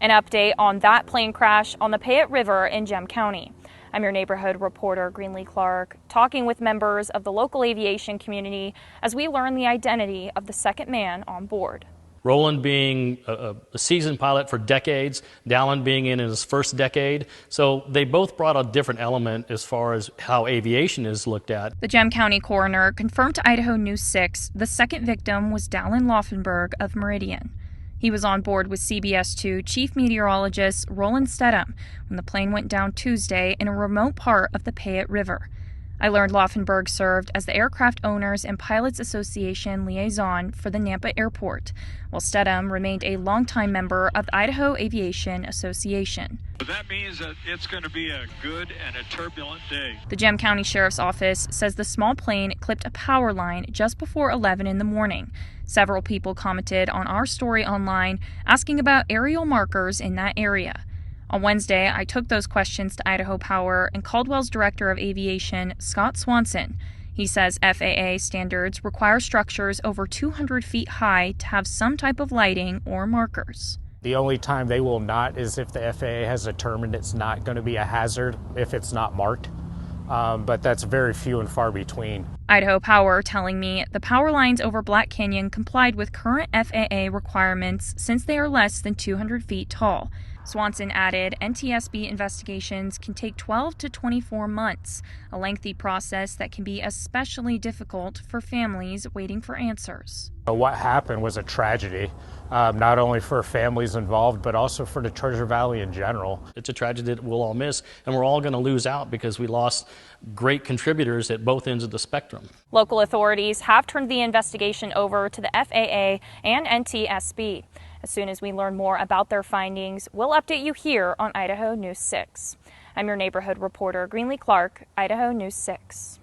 An update on that plane crash on the Payette River in Gem County. I'm your neighborhood reporter, Greenlee Clark, talking with members of the local aviation community as we learn the identity of the second man on board. Roland being a seasoned pilot for decades, Dallin being in his first decade. So they both brought a different element as far as how aviation is looked at. The Gem County coroner confirmed to Idaho News 6 the second victim was Dallin Laufenberg of Meridian. He was on board with CBS 2 Chief Meteorologist Roland Steadham when the plane went down Tuesday in a remote part of the Payette River. I learned Laufenberg served as the Aircraft Owners and Pilots Association liaison for the Nampa Airport, while Steadham remained a longtime member of the Idaho Aviation Association. That means that it's going to be a good and a turbulent day. The Gem County Sheriff's Office says the small plane clipped a power line just before 11 in the morning. Several people commented on our story online asking about aerial markers in that area. On Wednesday, I took those questions to Idaho Power and Caldwell's Director of Aviation, Scott Swanson. He says FAA standards require structures over 200 feet high to have some type of lighting or markers. The only time they will not is if the FAA has determined it's not going to be a hazard if it's not marked. But that's very few and far between. Idaho Power telling me the power lines over Black Canyon complied with current FAA requirements since they are less than 200 feet tall. Swanson added NTSB investigations can take 12 to 24 months, a lengthy process that can be especially difficult for families waiting for answers. What happened was a tragedy, not only for families involved, but also for the Treasure Valley in general. It's a tragedy that we'll all miss, and we're all going to lose out because we lost great contributors at both ends of the spectrum. Local authorities have turned the investigation over to the FAA and NTSB. As soon as we learn more about their findings, we'll update you here on Idaho News 6. I'm your neighborhood reporter, Greenlee Clark, Idaho News 6.